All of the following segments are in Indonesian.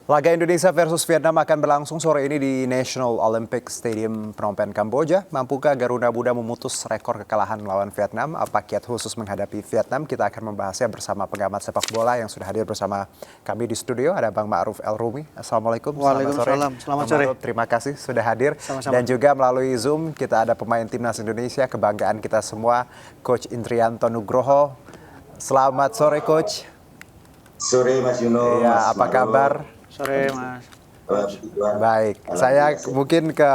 Laga Indonesia versus Vietnam akan berlangsung sore ini di National Olympic Stadium Phnom Penh, Kamboja. Mampukah Garuda Muda memutus rekor kekalahan melawan Vietnam? Apa kiat khusus menghadapi Vietnam? Kita akan membahasnya bersama pengamat sepak bola yang sudah hadir bersama kami di studio. Ada Bang Ma'ruf El Rumi. Assalamualaikum. Waalaikumsalam. Selamat sore. Terima kasih sudah hadir. Sama-sama. Dan juga melalui Zoom kita ada pemain Timnas Indonesia, kebanggaan kita semua, Coach Indrianto Nugroho. Selamat sore, Coach. Sore Mas Yuno. Ya, Mas apa Maro. kabar? Sore Mas. Baik, saya mungkin ke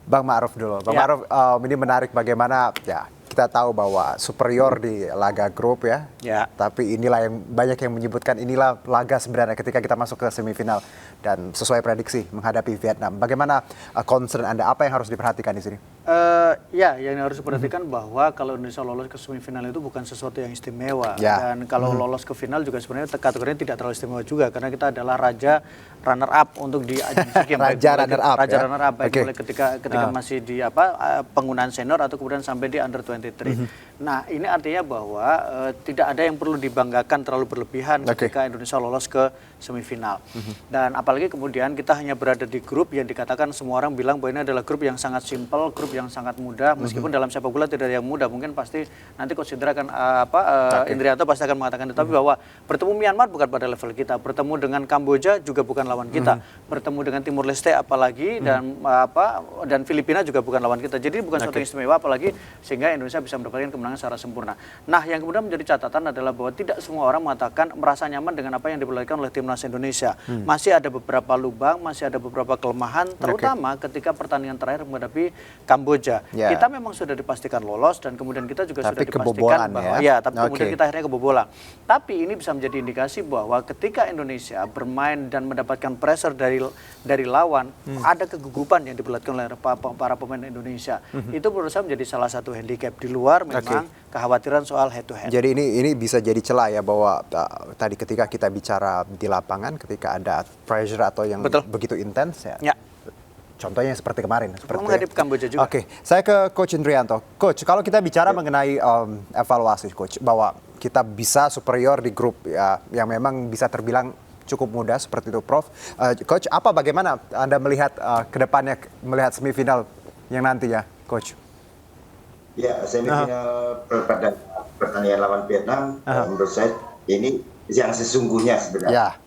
Bang Ma'ruf dulu. Bang Ma'ruf, ini menarik bagaimana ya kita tahu bahwa superior di laga grup ya. Ya. Tapi inilah yang banyak yang menyebutkan inilah laga sebenarnya ketika kita masuk ke semifinal dan sesuai prediksi menghadapi Vietnam. Bagaimana concern Anda? Apa yang harus diperhatikan di sini? Ya, yang harus diperhatikan bahwa kalau Indonesia lolos ke semifinal itu bukan sesuatu yang istimewa. Ya. Dan kalau lolos ke final juga sebenarnya kategorinya tidak terlalu istimewa juga. Karena kita adalah raja runner up untuk di ajang SEA Games. Raja runner up, Raja ya? runner up, baik Oke. mulai ketika masih di penggunaan senior atau kemudian sampai di under 23. Nah, ini artinya bahwa tidak ada yang perlu dibanggakan terlalu berlebihan ketika Indonesia lolos ke semifinal. Dan apalagi kemudian kita hanya berada di grup yang dikatakan semua orang bilang bahwa ini adalah grup yang sangat simpel, grup yang sangat mudah. Meskipun dalam sepak bola tidak ada yang mudah, mungkin pasti nanti Coach Indra akan Indrianto pasti akan mengatakan itu. Tapi bahwa bertemu Myanmar bukan pada level kita, bertemu dengan Kamboja juga bukan lawan kita, bertemu dengan Timur Leste apalagi dan Filipina juga bukan lawan kita. Jadi bukan suatu yang istimewa apalagi sehingga Indonesia bisa mendapatkan kemenangan secara sempurna. Nah, yang kemudian menjadi catatan adalah bahwa tidak semua orang mengatakan merasa nyaman dengan apa yang diperlihatkan oleh Timnas Indonesia. Masih ada beberapa lubang, masih ada beberapa kelemahan, terutama ketika pertandingan terakhir menghadapi Kamboja. Ya. Kita memang sudah dipastikan lolos dan kemudian kita juga Tapi sudah dipastikan kebobolan, bahwa tapi kemudian kita akhirnya kebobolan. Tapi ini bisa menjadi indikasi bahwa ketika Indonesia bermain dan mendapatkan pressure dari lawan, ada kegugupan yang diperlihatkan oleh para pemain Indonesia. Itu menurut saya menjadi salah satu handicap di luar memang kekhawatiran soal head to head. Jadi ini bisa jadi celah ya bahwa tadi ketika kita bicara di lapangan, ketika ada pressure atau yang begitu intens ya. Contohnya seperti kemarin. Menghadapi Kamboja juga. Oke, saya ke Coach Indrianto. Coach, kalau kita bicara mengenai evaluasi, Coach, bahwa kita bisa superior di grup ya, yang memang bisa terbilang cukup mudah seperti itu, Prof. Coach, bagaimana Anda melihat ke depannya, melihat semifinal yang nanti ya, Coach? Ya, semifinal pertandingan lawan Vietnam, menurut saya ini yang sesungguhnya sebenarnya.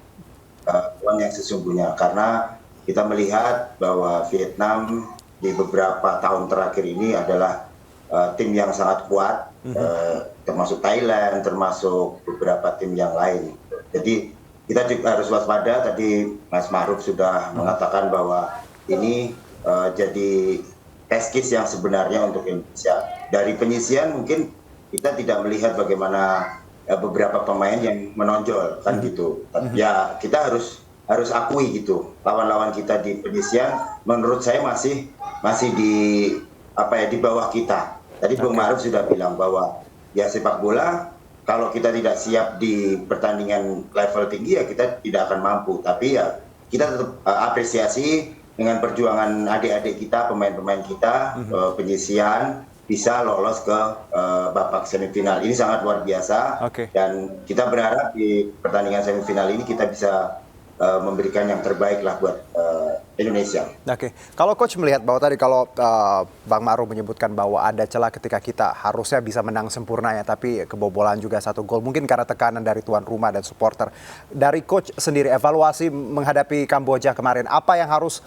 Lawan yang sesungguhnya, karena kita melihat bahwa Vietnam di beberapa tahun terakhir ini adalah tim yang sangat kuat, termasuk Thailand, termasuk beberapa tim yang lain. Jadi kita juga harus waspada. Tadi Mas Ma'ruf sudah mengatakan bahwa ini jadi test case yang sebenarnya untuk Indonesia. Dari penyisian mungkin kita tidak melihat bagaimana beberapa pemain yang menonjol kan gitu. Ya kita harus akui gitu, lawan-lawan kita di penyisian menurut saya masih di bawah kita. Tadi Bung Ma'ruf sudah bilang bahwa ya sepak bola kalau kita tidak siap di pertandingan level tinggi ya kita tidak akan mampu. Tapi ya kita tetap apresiasi dengan perjuangan adik-adik kita, pemain-pemain kita, penyisian bisa lolos ke babak semifinal. Ini sangat luar biasa dan kita berharap di pertandingan semifinal ini kita bisa memberikan yang terbaik lah buat Indonesia. Oke, kalau Coach melihat bahwa tadi kalau Bang Ma'ruf menyebutkan bahwa ada celah ketika kita harusnya bisa menang sempurna ya, tapi kebobolan juga 1 gol, mungkin karena tekanan dari tuan rumah dan supporter. Dari Coach sendiri, evaluasi menghadapi Kamboja kemarin, apa yang harus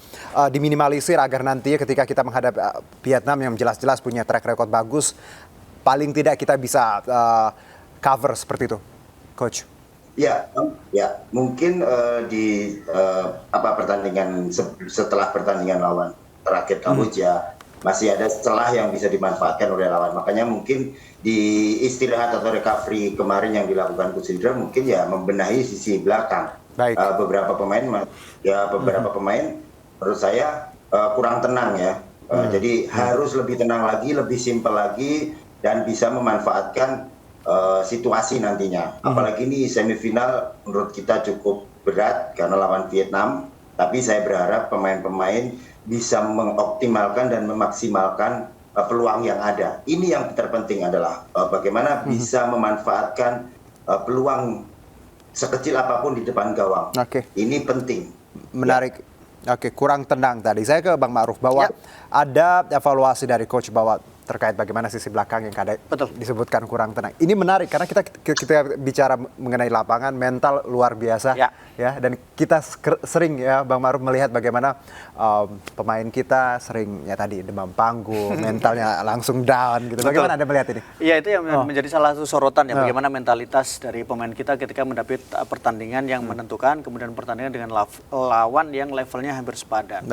diminimalisir agar nantinya ketika kita menghadapi Vietnam yang jelas-jelas punya track record bagus, paling tidak kita bisa cover seperti itu, Coach? Ya, mungkin di pertandingan setelah pertandingan lawan terakhir Kamboja masih ada celah yang bisa dimanfaatkan oleh lawan. Makanya mungkin di istirahat atau recovery kemarin yang dilakukan Coach Indra mungkin ya membenahi sisi belakang. Beberapa pemain menurut saya kurang tenang ya. Jadi harus lebih tenang lagi, lebih simpel lagi dan bisa memanfaatkan situasi nantinya. Apalagi ini semifinal menurut kita cukup berat karena lawan Vietnam. Tapi saya berharap pemain-pemain bisa mengoptimalkan dan memaksimalkan peluang yang ada. Ini yang terpenting adalah bagaimana bisa memanfaatkan peluang sekecil apapun di depan gawang. Ini penting. Menarik. Kurang tenang tadi. Saya ke Bang Ma'ruf bahwa ada evaluasi dari coach bahwa terkait bagaimana sisi belakang yang disebutkan kurang tenang. Ini menarik karena kita bicara mengenai lapangan, mental luar biasa ya, dan kita sering ya Bang Ma'ruf melihat bagaimana pemain kita sering ya tadi demam panggung, mentalnya langsung down gitu. Bagaimana Anda melihat ini? Iya, itu yang menjadi salah satu sorotan ya, bagaimana mentalitas dari pemain kita ketika menghadapi pertandingan yang menentukan, kemudian pertandingan dengan lawan yang levelnya hampir sepadan.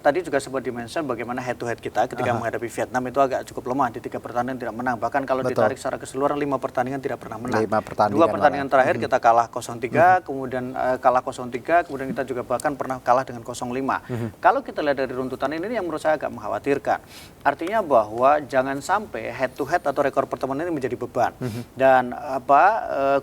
Tadi juga sempat dimention bagaimana head to head kita ketika menghadapi Vietnam itu agak cukup lemah, di 3 pertandingan tidak menang, bahkan kalau ditarik secara keseluruhan 5 pertandingan tidak pernah menang. 2 pertandingan terakhir kita kalah 0-3, kemudian kalah 0-3, kemudian kita juga bahkan pernah kalah dengan 0-5. Kalau kita lihat dari runtutan ini yang menurut saya agak mengkhawatirkan. Artinya bahwa jangan sampai head to head atau rekor pertemuan ini menjadi beban. Dan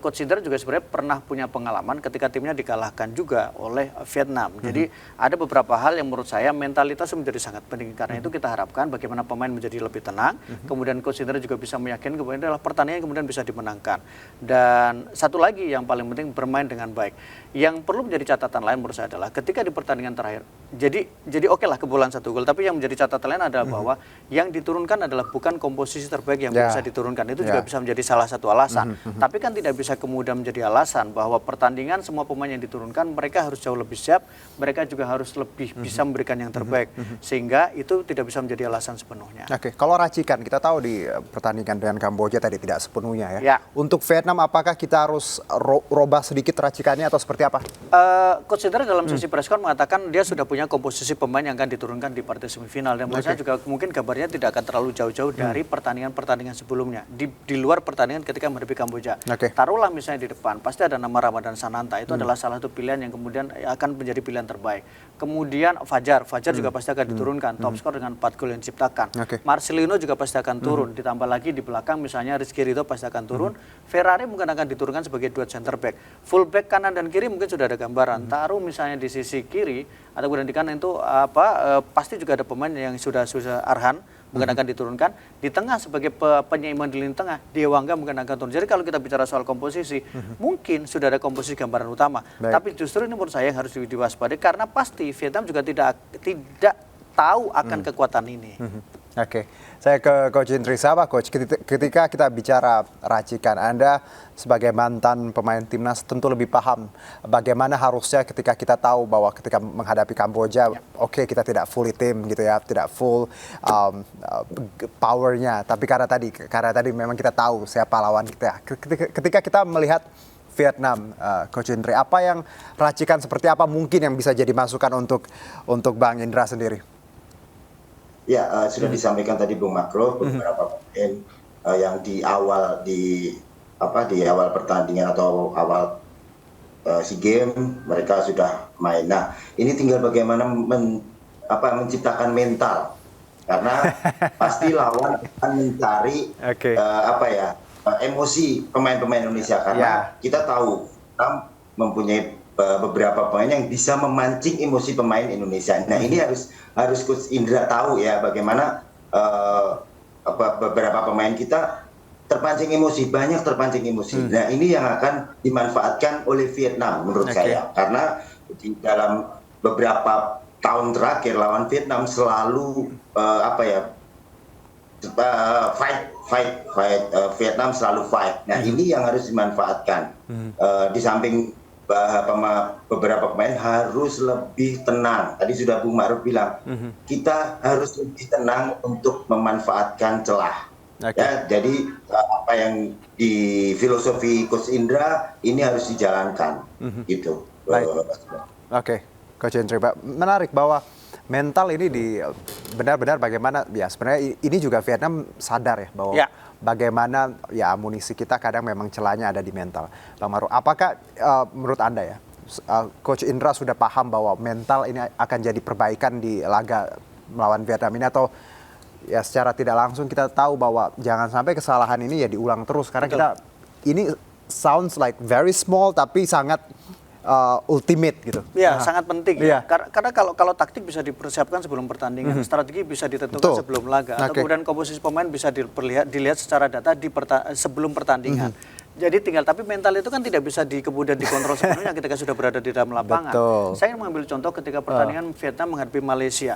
Coach Indra juga sebenarnya pernah punya pengalaman ketika timnya dikalahkan juga oleh Vietnam. Jadi ada beberapa hal yang menurut saya mentalitas menjadi sangat penting. Karena itu kita harapkan bagaimana pemain menjadi lebih tenang, kemudian Coach Indra juga bisa meyakinkan kemudian adalah pertandingan kemudian bisa dimenangkan. Dan satu lagi yang paling penting, bermain dengan baik. Yang perlu menjadi catatan lain menurut saya adalah ketika di pertandingan terakhir, jadi oke lah kebobolan 1 gol, tapi yang menjadi catatan lain adalah bahwa yang diturunkan adalah bukan komposisi terbaik yang bisa diturunkan. Itu juga bisa menjadi salah satu alasan. Tapi kan tidak bisa kemudian menjadi alasan bahwa pertandingan semua pemain yang diturunkan mereka harus jauh lebih siap, mereka juga harus lebih bisa memberikan yang terbaik, sehingga itu tidak bisa menjadi alasan sepenuhnya. Kalau racikan, kita tahu di pertandingan dengan Kamboja tadi tidak sepenuhnya ya. Untuk Vietnam, apakah kita harus robah sedikit racikannya atau seperti apa? Coach Indra dalam sesi press con mengatakan dia sudah punya komposisi pemain yang akan diturunkan di partai semifinal. Dan menurut saya juga mungkin gambarnya tidak akan terlalu jauh-jauh dari pertandingan-pertandingan sebelumnya. Di luar pertandingan ketika menghadapi Kamboja. Taruhlah misalnya di depan, pasti ada nama Ramadan Sananta. Itu adalah salah satu pilihan yang kemudian akan menjadi pilihan terbaik. Kemudian Fajar juga pasti akan diturunkan. Top skor dengan 4 gol yang diciptakan. Marcelino juga pasti akan turun. Ditambah lagi di belakang misalnya Rizky Ridho pasti akan turun. Ferrari mungkin akan diturunkan sebagai duet center back. Full back kanan dan kiri mungkin sudah ada gambaran. Taruh misalnya di sisi kiri atau kemudian di kanan itu pasti juga ada pemain yang sudah Arhan mungkin akan diturunkan. Di tengah sebagai penyeimbang di lini tengah, Dewangga mungkin akan turun. Jadi kalau kita bicara soal komposisi, mungkin sudah ada komposisi gambaran utama. Tapi justru ini menurut saya yang harus diwaspadai karena pasti Vietnam juga tidak tahu akan kekuatan ini. Saya ke Coach Indri. Coach, ketika kita bicara racikan, Anda sebagai mantan pemain timnas tentu lebih paham bagaimana harusnya ketika kita tahu bahwa ketika menghadapi Kamboja, kita tidak fully tim gitu ya, tidak full powernya. Tapi karena tadi memang kita tahu siapa lawan kita. Ketika kita melihat Vietnam, Coach Indri, apa yang racikan seperti apa mungkin yang bisa jadi masukan untuk Bang Indra sendiri? Ya, sudah disampaikan tadi Bung Makro, beberapa pemain yang di awal pertandingan atau awal SEA Games mereka sudah main. Nah, ini tinggal bagaimana menciptakan mental, karena pasti lawan akan mencari emosi pemain-pemain Indonesia, karena kita tahu kita mempunyai beberapa pemain yang bisa memancing emosi pemain Indonesia. Nah, ini harus Coach Indra tahu ya bagaimana beberapa pemain kita terpancing emosi, banyak terpancing emosi. Nah, ini yang akan dimanfaatkan oleh Vietnam menurut saya, karena di dalam beberapa tahun terakhir lawan Vietnam selalu fight, Vietnam selalu fight. Nah, ini yang harus dimanfaatkan. Di samping beberapa pemain harus lebih tenang. Tadi sudah Bung Ma'ruf bilang, kita harus lebih tenang untuk memanfaatkan celah. Ya, jadi apa yang di filosofi Coach Indra ini harus dijalankan, gitu. Coach Indra, menarik bahwa mental ini benar-benar bagaimana ya sebenarnya ini juga Vietnam sadar ya bahwa bagaimana ya amunisi kita kadang memang celahnya ada di mental. Bang Ma'ruf, apakah menurut Anda ya Coach Indra sudah paham bahwa mental ini akan jadi perbaikan di laga melawan Vietnam ini, atau ya secara tidak langsung kita tahu bahwa jangan sampai kesalahan ini ya diulang terus, karena ini sounds like very small tapi sangat ultimate gitu. Ya, sangat penting. Ya. Karena kalau taktik bisa dipersiapkan sebelum pertandingan, strategi bisa ditentukan sebelum laga, atau kemudian komposisi pemain bisa dilihat secara data sebelum pertandingan. Jadi tinggal, tapi mental itu kan tidak bisa kemudian dikontrol sepenuhnya ketika sudah berada di dalam lapangan. Betul. Saya ingin mengambil contoh ketika pertandingan Vietnam menghadapi Malaysia.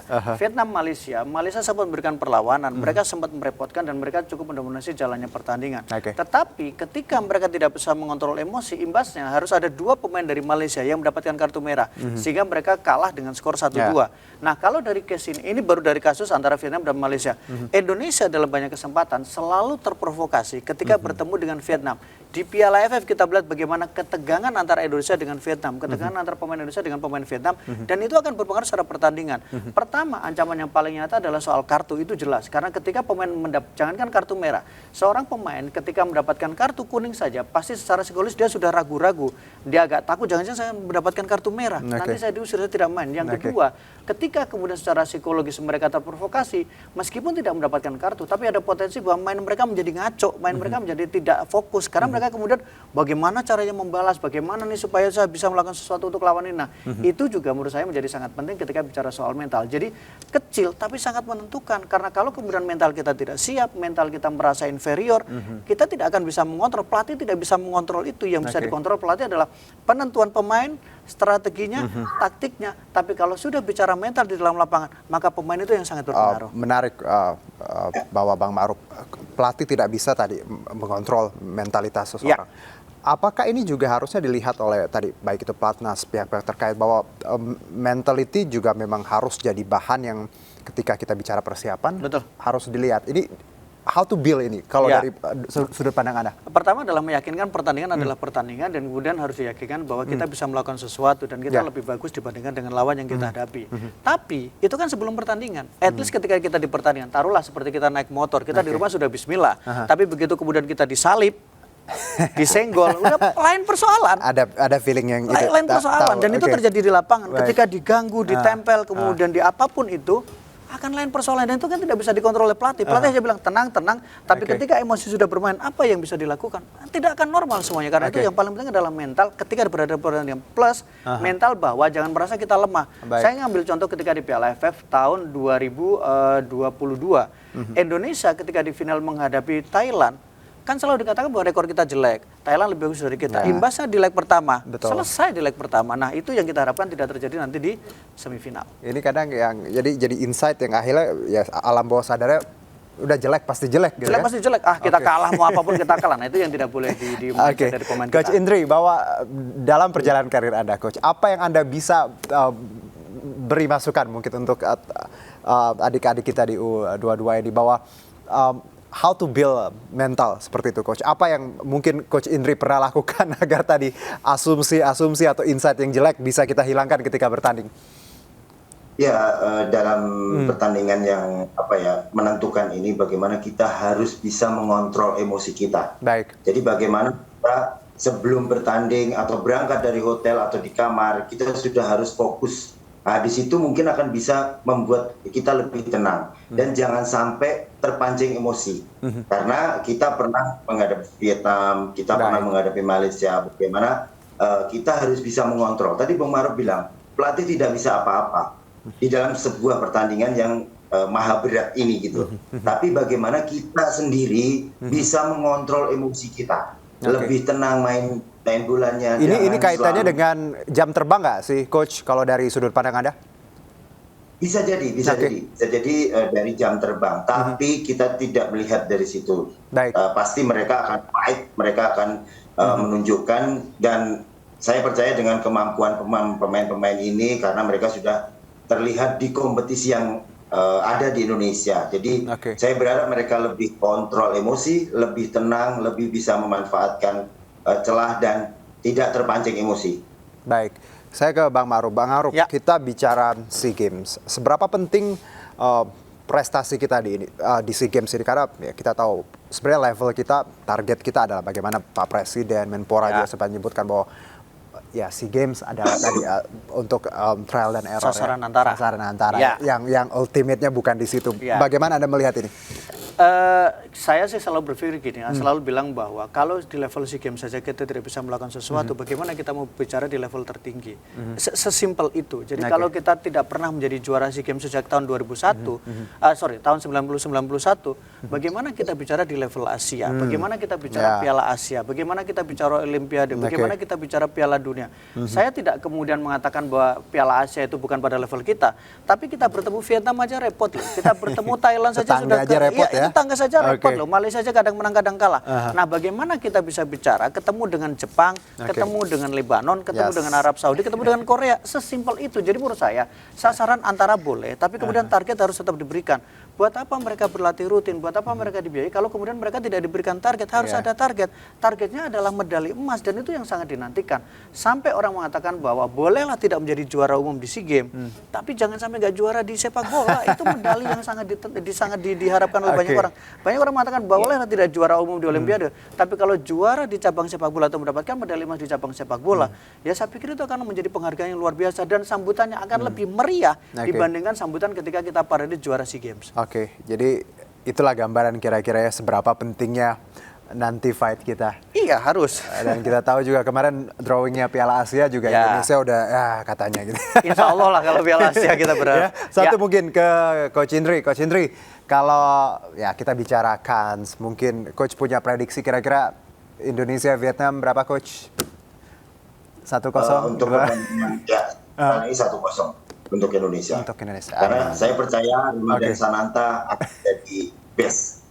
Malaysia sempat memberikan perlawanan, mereka sempat merepotkan dan mereka cukup mendominasi jalannya pertandingan. Tetapi ketika mereka tidak bisa mengontrol emosi, imbasnya harus ada 2 pemain dari Malaysia yang mendapatkan kartu merah, sehingga mereka kalah dengan skor 1-2. Nah, kalau dari case ini baru dari kasus antara Vietnam dan Malaysia. Indonesia dalam banyak kesempatan selalu terprovokasi ketika bertemu dengan Vietnam. Di Piala AFF kita melihat bagaimana ketegangan antara Indonesia dengan Vietnam, ketegangan antara pemain Indonesia dengan pemain Vietnam, dan itu akan berpengaruh secara pertandingan. Pertama, ancaman yang paling nyata adalah soal kartu, itu jelas. Karena ketika pemain jangankan kartu merah, seorang pemain ketika mendapatkan kartu kuning saja, pasti secara psikologis dia sudah ragu-ragu. Dia agak takut, jangan-jangan saya mendapatkan kartu merah, nanti saya diusir, saya tidak main. Yang kedua, ketika kemudian secara psikologis mereka terprovokasi, meskipun tidak mendapatkan kartu, tapi ada potensi bahwa main mereka menjadi ngaco, main mereka menjadi tidak fokus, karena mereka kemudian bagaimana caranya membalas, bagaimana nih supaya saya bisa melakukan sesuatu untuk lawan ini. Nah, itu juga menurut saya menjadi sangat penting ketika bicara soal mental. Jadi kecil tapi sangat menentukan, karena kalau kemudian mental kita tidak siap, mental kita merasa inferior, kita tidak akan bisa mengontrol, pelatih tidak bisa mengontrol itu. Yang bisa dikontrol pelatih adalah penentuan pemain, strateginya, taktiknya. Tapi kalau sudah bicara mental di dalam lapangan, maka pemain itu yang sangat berpengaruh. Menarik bahwa Bang Ma'ruf, pelatih tidak bisa tadi mengontrol mentalitas seseorang. Apakah ini juga harusnya dilihat oleh tadi baik itu pelatnas, pihak-pihak terkait, bahwa mentality juga memang harus jadi bahan yang ketika kita bicara persiapan harus dilihat. Ini how to build ini kalau dari sudut pandang Anda? Pertama adalah meyakinkan pertandingan adalah pertandingan, dan kemudian harus diyakinkan bahwa kita bisa melakukan sesuatu dan kita lebih bagus dibandingkan dengan lawan yang kita hadapi. Tapi itu kan sebelum pertandingan. At least ketika kita di pertandingan, taruhlah seperti kita naik motor, kita di rumah sudah bismillah. Tapi begitu kemudian kita disalip, disenggol, udah lain persoalan. Ada feeling yang itu. Lain persoalan, dan itu terjadi di lapangan. Ketika diganggu, ditempel, kemudian di apapun itu, akan lain persoalan, dan itu kan tidak bisa dikontrol oleh pelatih. Pelatih aja bilang tenang, tapi ketika emosi sudah bermain, apa yang bisa dilakukan? Tidak akan normal semuanya, karena itu yang paling penting adalah mental ketika berada di pertandingan. Plus mental bahwa jangan merasa kita lemah. Saya ngambil contoh ketika di Piala AFF tahun 2022. Indonesia ketika di final menghadapi Thailand, kan selalu dikatakan bahwa rekor kita jelek, Thailand lebih bagus dari kita. Imbasnya di leg pertama, selesai di leg pertama. Nah, itu yang kita harapkan tidak terjadi nanti di semifinal. Ini kadang yang jadi insight yang akhirnya ya alam bawah sadarnya udah jelek pasti jelek gitu. Jelek pasti jelek. Kita kalah, mau apapun kita kalah. Nah, itu yang tidak boleh dari pemain kita. Coach Indri, bahwa dalam perjalanan karir Anda, Coach, apa yang Anda bisa beri masukan mungkin untuk adik-adik kita di U22 ini, bahwa how to build mental seperti itu, Coach? Apa yang mungkin Coach Indri pernah lakukan agar tadi asumsi atau insight yang jelek bisa kita hilangkan ketika bertanding? Ya, dalam pertandingan yang menentukan ini, bagaimana kita harus bisa mengontrol emosi kita. Baik. Jadi bagaimana kita sebelum bertanding atau berangkat dari hotel atau di kamar, kita sudah harus fokus. Nah, di situ mungkin akan bisa membuat kita lebih tenang dan jangan sampai terpancing emosi. Karena kita pernah menghadapi Vietnam, kita pernah menghadapi Malaysia, bagaimana kita harus bisa mengontrol. Tadi Bang Ma'ruf bilang, pelatih tidak bisa apa-apa di dalam sebuah pertandingan yang maha berat ini gitu. Tapi bagaimana kita sendiri bisa mengontrol emosi kita, lebih tenang main bulannya. Ini kaitannya dengan jam terbang nggak sih, Coach, kalau dari sudut pandang Anda? Bisa jadi dari jam terbang, tapi kita tidak melihat dari situ. Pasti mereka akan fight, mereka akan menunjukkan, dan saya percaya dengan kemampuan pemain-pemain ini, karena mereka sudah terlihat di kompetisi yang ada di Indonesia. Jadi saya berharap mereka lebih kontrol emosi, lebih tenang, lebih bisa memanfaatkan celah dan tidak terpancing emosi. Baik, saya ke Bang Ma'ruf. Bang Ma'ruf, kita bicara SEA Games. Seberapa penting prestasi kita di SEA Games ini? Karena ya, kita tahu sebenarnya level kita, target kita adalah bagaimana Pak Presiden, Menpora juga sempat menyebutkan bahwa ya SEA Games adalah tadi untuk trial dan error, sasaran antara. Yang ultimate-nya bukan di situ. Bagaimana Anda melihat ini? Saya sih selalu berpikir gini, selalu bilang bahwa kalau di level SEA Games saja kita tidak bisa melakukan sesuatu, bagaimana kita mau bicara di level tertinggi? Sesimpel itu. Jadi kalau kita tidak pernah menjadi juara SEA Games sejak tahun 2001, tahun 90-91, bagaimana kita bicara di level Asia? Bagaimana kita bicara Piala Asia? Bagaimana kita bicara Olimpiade? Bagaimana kita bicara Piala Dunia? Saya tidak kemudian mengatakan bahwa Piala Asia itu bukan pada level kita, tapi kita bertemu Vietnam aja repot loh. Kita bertemu Thailand saja sudah repot ya. Tetangga saja repot loh. Malaysia saja kadang menang kadang kalah. Nah, bagaimana kita bisa bicara ketemu dengan Jepang, ketemu dengan Lebanon, ketemu dengan Arab Saudi, ketemu dengan Korea, sesimpel itu. Jadi menurut saya sasaran antara boleh, tapi kemudian target harus tetap diberikan. Buat apa mereka berlatih rutin? Buat apa mereka dibiayai? Kalau kemudian mereka tidak diberikan target, harus ada target. Targetnya adalah medali emas dan itu yang sangat dinantikan. Sampai orang mengatakan bahwa bolehlah tidak menjadi juara umum di SEA Games, tapi jangan sampai nggak juara di sepak bola. Itu medali yang sangat diharapkan oleh banyak orang. Banyak orang mengatakan bolehlah tidak juara umum di Olimpiade, tapi kalau juara di cabang sepak bola atau mendapatkan medali emas di cabang sepak bola, ya saya pikir itu akan menjadi penghargaan yang luar biasa dan sambutannya akan lebih meriah dibandingkan sambutan ketika kita parade juara SEA Games. Oke, jadi itulah gambaran kira-kira ya seberapa pentingnya nanti fight kita. Iya, harus. Dan kita tahu juga kemarin drawingnya Piala Asia juga Indonesia udah katanya gitu. Insya Allah lah kalau Piala Asia kita berharap. Satu mungkin ke Coach Indri. Coach Indri, kalau ya kita bicara kans, mungkin Coach punya prediksi kira-kira Indonesia Vietnam berapa Coach? 1-0? Untuk pertandingan ini 1-0. Untuk Indonesia. Karena saya percaya Ramadan Sananta akan jadi best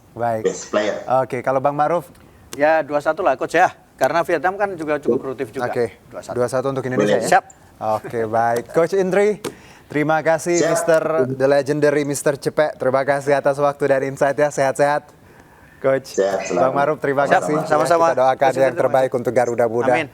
player. Oke, kalau Bang Maruf? Ya 2-1 lah Coach ya. Karena Vietnam kan juga cukup produktif juga. Oke, 2-1 untuk Indonesia ya? Siap. Oke, baik. Coach Indri, terima kasih The Legendary Mr. Cepek. Terima kasih atas waktu dan insight ya. Sehat-sehat. Coach. Sehat, Bang Maruf, terima kasih. Sama-sama. Kita doakan yang terbaik untuk Garuda Muda. Amin.